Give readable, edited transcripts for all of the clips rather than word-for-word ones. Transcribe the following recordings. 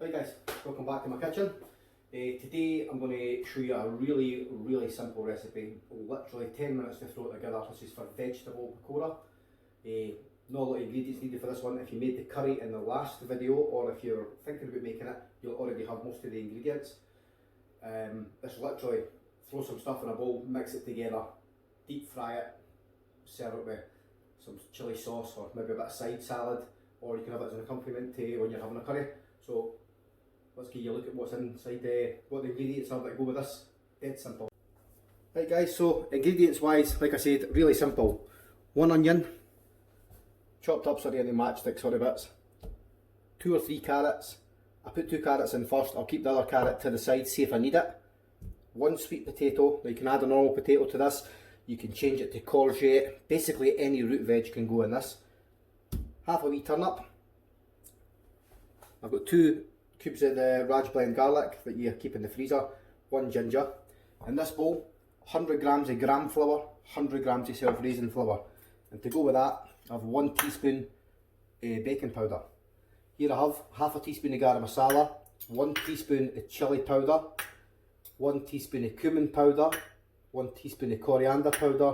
Right guys, welcome back to my kitchen. Today I'm going to show you a really simple recipe. Literally 10 minutes to throw it together. This is for vegetable pakora. Not a lot of ingredients needed for this one. If you made the curry in the last video, or if you're thinking about making it, you'll already have most of the ingredients. This literally throw some stuff in a bowl, mix it together, deep fry it, serve it with some chilli sauce or maybe a bit of side salad, or you can have it as an accompaniment to when you're having a curry. So let's give you a look at what's inside, what the ingredients are that go with this. Dead simple. Right guys, so ingredients wise, like I said, really simple. 1 onion, chopped up sorry in the matchstick sorry bits. 2 or 3 carrots. I put 2 carrots in first, I'll keep the other carrot to the side, see if I need it. 1 sweet potato. Now you can add a normal potato to this, you can change it to courgette, basically any root veg can go in this. Half a wee turnip. I've got 2 cubes of the Raj blend garlic that you keep in the freezer, 1 ginger. In this bowl, 100 grams of gram flour, 100 grams of self-raising flour. And to go with that, I have 1 teaspoon baking powder. Here I have half a teaspoon of garam masala, 1 teaspoon of chilli powder, 1 teaspoon of cumin powder, 1 teaspoon of coriander powder,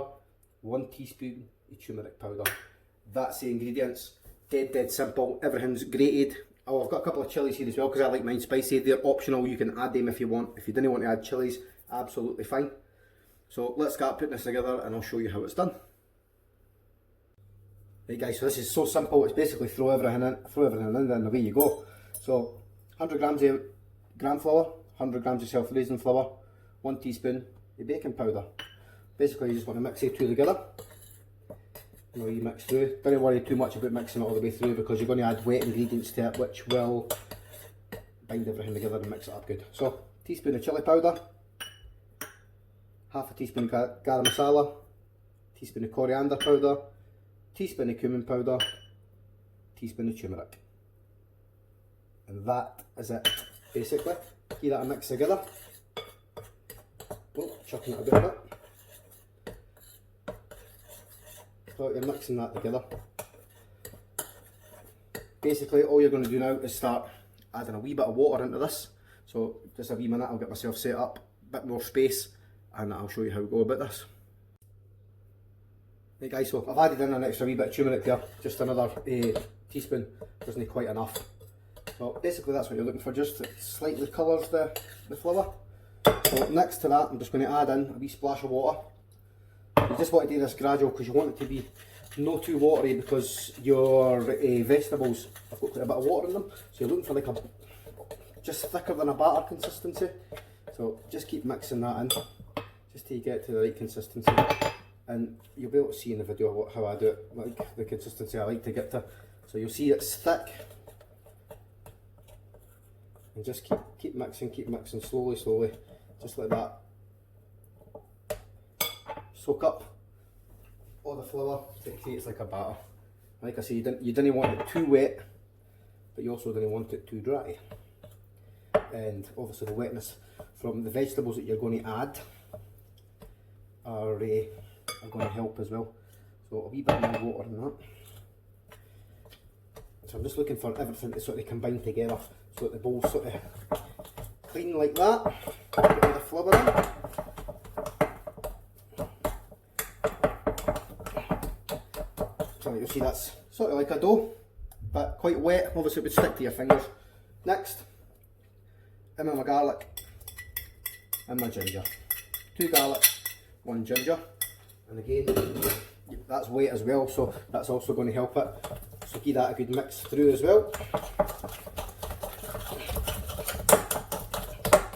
1 teaspoon of turmeric powder. That's the ingredients. Dead simple, everything's grated. Oh, I've got a couple of chilies here as well because I like mine spicy. They're optional, you can add them if you want. If you didn't want to add chilies, absolutely fine. So let's start putting this together and I'll show you how it's done. Right guys, so this is so simple, it's basically throw everything in and away you go. So 100 grams of gram flour, 100 grams of self-raising flour, 1 teaspoon of baking powder. Basically you just want to mix the two together. You know, you mix through. Don't worry too much about mixing it all the way through because you're going to add wet ingredients to it which will bind everything together and mix it up good. So, teaspoon of chilli powder, half a teaspoon of garam masala, teaspoon of coriander powder, teaspoon of cumin powder, teaspoon of turmeric. And that is it, basically. Give that a mix together. Oh, chucking it a bit. So you're mixing that together. Basically all you're going to do now is start adding a wee bit of water into this. So just a wee minute, I'll get myself set up, a bit more space, and I'll show you how we go about this. Right guys, so I've added in an extra wee bit of turmeric there, just another teaspoon, isn't quite enough. So basically that's what you're looking for, just slightly colours the flour. So next to that I'm just going to add in a wee splash of water. You just want to do this gradual because you want it to be not too watery because your vegetables have got quite a bit of water in them. So you're looking for like a just thicker than a batter consistency. So just keep mixing that in just till you get to the right consistency. And you'll be able to see in the video how I do it, like the consistency I like to get to. So you'll see it's thick. And just keep mixing slowly, just like that. Soak up all the flour to create like a batter. Like I say, you didn't want it too wet, but you also didn't want it too dry. And obviously the wetness from the vegetables that you're going to add are going to help as well. So a wee bit more water in that. So I'm just looking for everything to sort of combine together so that the bowl's sort of clean like that. Get all the flour in. So you'll see that's sort of like a dough, but quite wet, obviously it would stick to your fingers. Next, in with my garlic and my ginger. 2 garlic, 1 ginger, and again, that's wet as well, so that's also going to help it. So give that a good mix through as well.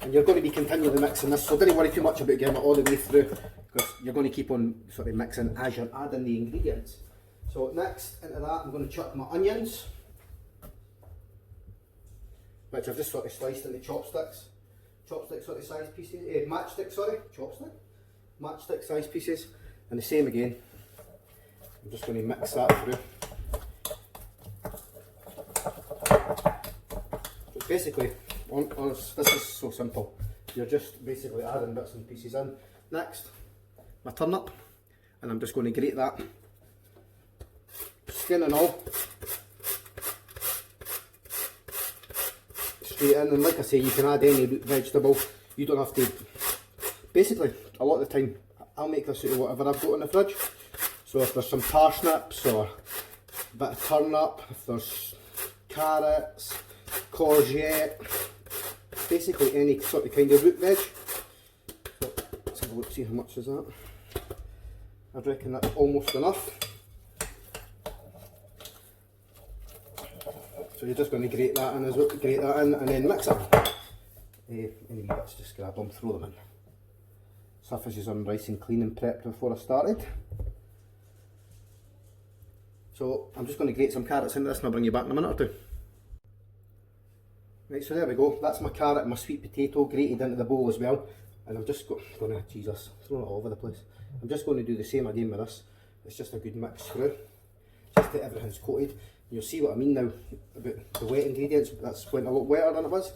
And you're going to be continually mixing this, so don't worry too much about getting it all the way through, because you're going to keep on sort of mixing as you're adding the ingredients. So next into that I'm going to chuck my onions, which I've just sort of sliced into chopstick sort of size pieces, matchstick size pieces, and the same again. I'm just going to mix that through. So basically, this is so simple. You're just basically adding bits and pieces in. Next, my turnip, and I'm just going to grate that. Skin and all, straight in, and like I say, you can add any root vegetable. You don't have to. Basically, a lot of the time, I'll make this out of whatever I've got in the fridge. So if there's some parsnips or a bit of turnip, if there's carrots, courgette, basically any sort of kind of root veg. So let's have a look, see how much is that. I reckon that's almost enough. So you're just going to grate that in as well, grate that in and then mix it. Any wee bits, just grab them, throw them in. Surfaces are nice and clean and prepped before I started. So I'm just going to grate some carrots into this and I'll bring you back in a minute or two. Right, so there we go. That's my carrot and my sweet potato grated into the bowl as well. And I'm just going to, Jesus, throwing it all over the place. I'm just going to do the same again with this. It's just a good mix through, just that everything's coated. And you'll see what I mean now about the wet ingredients. That's went a lot wetter than it was.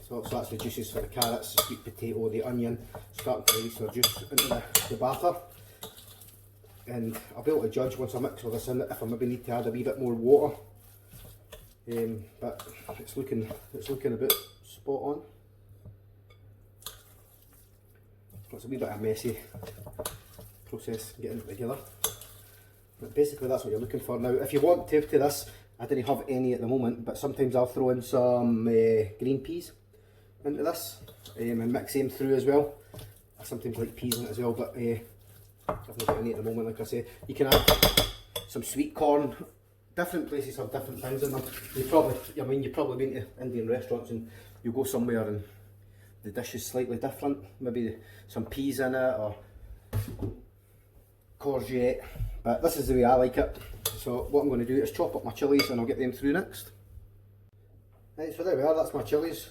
So that's the juices for the carrots, the sweet potato, the onion, starting to release their juice into the batter. And I'll be able to judge once I mix all this in if I maybe need to add a wee bit more water. But it's looking a bit spot on. It's a wee bit of a messy process getting it together. But basically that's what you're looking for. Now if you want to this, I didn't have any at the moment, but sometimes I'll throw in some green peas into this and mix them through as well. I sometimes like peas in it as well, but I've not got any at the moment. Like I say, you can add some sweet corn. Different places have different things in them. You've probably been to Indian restaurants and you go somewhere and the dish is slightly different. Maybe some peas in it or courgette. But this is the way I like it. So what I'm going to do is chop up my chillies and I'll get them through next. Right, so there we are. That's my chillies.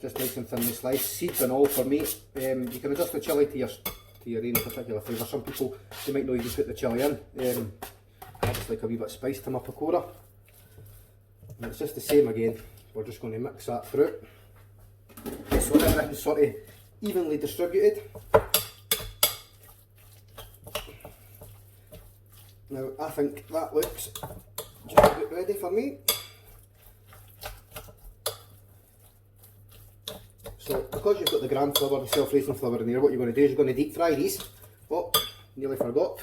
Just nice and thinly sliced, seeds and all for me. You can adjust the chilli to your own particular flavour. Some people, they might not even put the chilli in. I just like a wee bit of spice to my pakora. And it's just the same again. We're just going to mix that through. So everything's sort of evenly distributed. Now I think that looks just about ready for me. So because you've got the gram flour, the self-raising flour in there, what you're going to do is you're going to deep fry these. Oh, nearly forgot.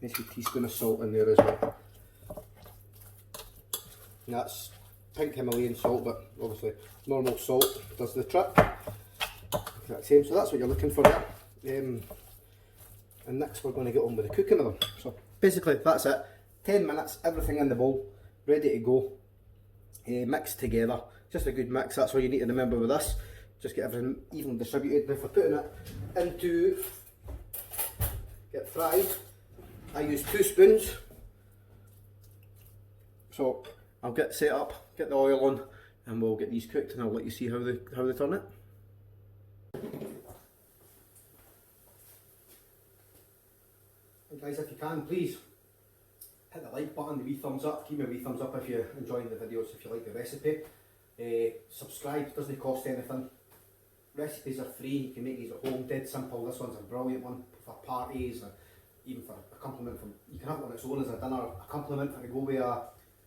Nice wee teaspoon of salt in there as well. And that's pink Himalayan salt, but obviously normal salt does the trick. Exact same, so that's what you're looking for there. And next we're going to get on with the cooking of them. So basically that's it. 10 minutes, everything in the bowl, ready to go. Mixed together, just a good mix. That's what you need to remember with this. Just get everything evenly distributed. Now for putting it into get fried, I use 2 spoons. So I'll get set up, get the oil on, and we'll get these cooked, and I'll let you see how they turn it. And guys, if you can, please hit the like button, the wee thumbs up. Give me a wee thumbs up if you're enjoying the videos, if you like the recipe. Subscribe, doesn't cost anything. Recipes are free, you can make these at home, dead simple. This one's a brilliant one for parties and even for a compliment from, you can have it on its own as a dinner, a compliment for to go with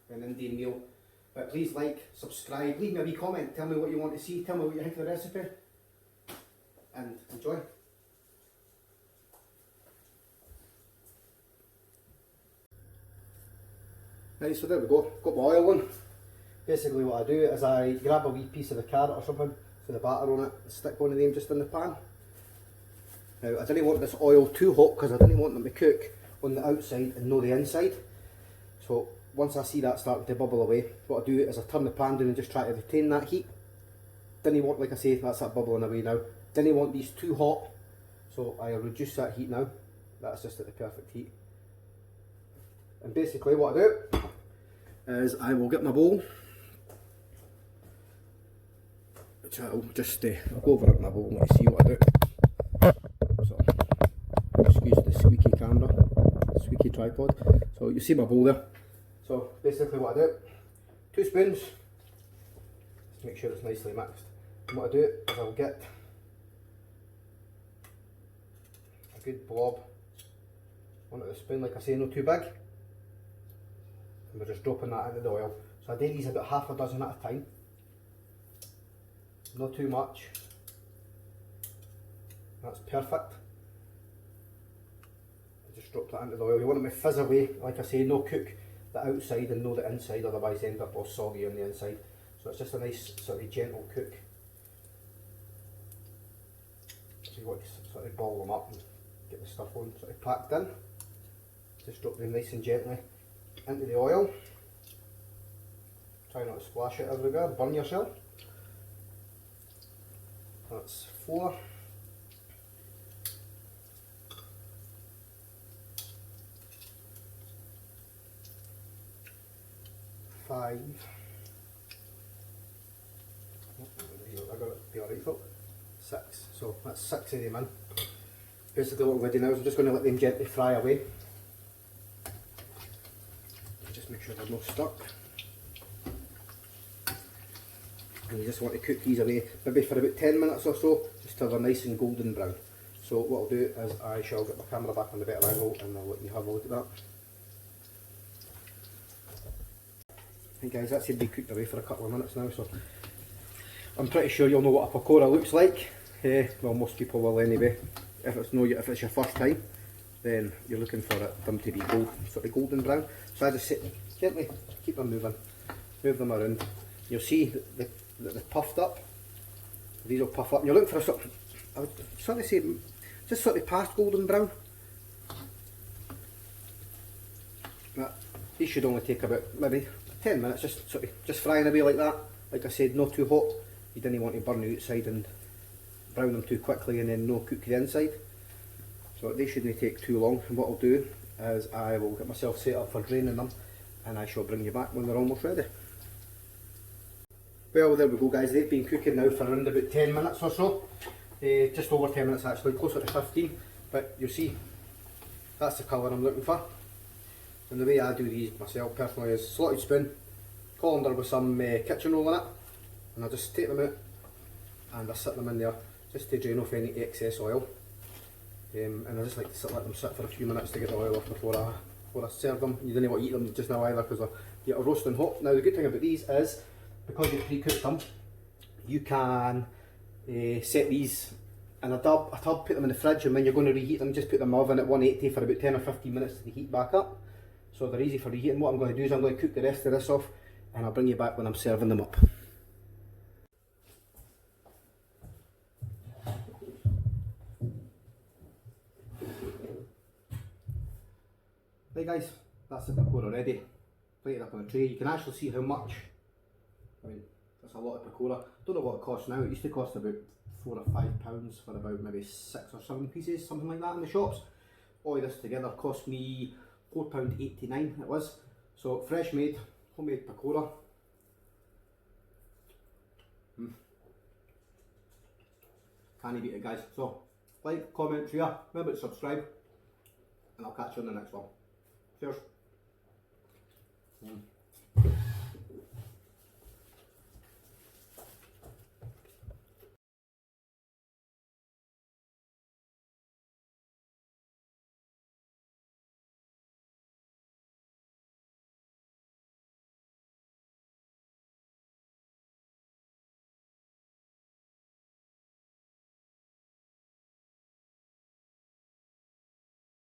an Indian meal. But please like, subscribe, leave me a wee comment, tell me what you want to see, tell me what you think of the recipe, and enjoy. Right, so there we go, got my oil on. Basically what I do is I grab a wee piece of the carrot or something, with the batter on it, and stick one of them just in the pan. Now I didn't want this oil too hot because I didn't want them to cook on the outside and not the inside. So once I see that starting to bubble away, what I do is I turn the pan down and just try to retain that heat. Didn't want, like I say, that's that bubbling away now. Didn't want these too hot, so I reduce that heat now. That's just at the perfect heat. And basically what I do is I will get my bowl, which I'll just I'll go over it in my bowl and let you see what I do. So, excuse the squeaky camera, squeaky tripod. So you see my bowl there. So basically what I do, 2 spoons, just make sure it's nicely mixed. And what I do is I'll get a good blob onto the spoon, like I say, not too big. And we're just dropping that into the oil. So I do these about half a dozen at a time. Not too much. That's perfect. Just drop that into the oil. You want them to fizz away, like I say, no cook the outside and no the inside, otherwise they end up all soggy on the inside. So it's just a nice sort of gentle cook. So you want to sort of ball them up and get the stuff on sort of packed in. Just drop them nice and gently into the oil. Try not to splash it everywhere, burn yourself. That's 4. 5. I got it, be alright folk. 6. So that's 6 of them in. Basically what we're doing now is I'm just going to let them gently fry away. Just make sure they're not stuck. And you just want to cook these away maybe for about 10 minutes or so, just till they're nice and golden brown. So what I'll do is I shall get my camera back on the better angle and I'll let you have a look at that. Hey guys, that's been cooked away for a couple of minutes now, so I'm pretty sure you'll know what a pakora looks like. Well, most people will anyway. If it's your first time, then you're looking for them to be sort of golden brown. So I just sit gently, keep them moving, move them around. You'll see that they're puffed up. These will puff up. And you're looking for a sort of, I would sort of say, just sort of past golden brown. But these should only take about maybe 10 minutes, just frying away like that. Like I said, not too hot. You didn't want to burn the outside and brown them too quickly and then no cook the inside. So they shouldn't take too long. And what I'll do is I will get myself set up for draining them and I shall bring you back when they're almost ready. Well, there we go guys, they've been cooking now for around about 10 minutes or so. Just over 10 minutes actually, closer to 15. But you'll see, that's the colour I'm looking for. And the way I do these myself personally is slotted spoon, colander with some kitchen roll in it, and I just take them out and I sit them in there just to drain off any excess oil. And I just like to let them sit for a few minutes to get the oil off before I serve them. You don't want to eat them just now either because they're roasting hot. Now the good thing about these is, because you've pre-cooked them, you can set these in a tub, put them in the fridge, and when you're going to reheat them, just put them in the oven at 180 for about 10 or 15 minutes to heat back up. So they're easy for reheating. What I'm going to do is I'm going to cook the rest of this off and I'll bring you back when I'm serving them up. Right guys, that's the pakora ready. Plated up on a tray. You can actually see how much. I mean, that's a lot of pakora. Don't know what it costs now. It used to cost about £4 or £5 for about maybe 6 or 7 pieces, something like that in the shops. All this together cost me £4.89 it was. So fresh made, homemade pakora. Can't beat it guys. So like, comment, share, remember to subscribe, and I'll catch you on the next one. Cheers.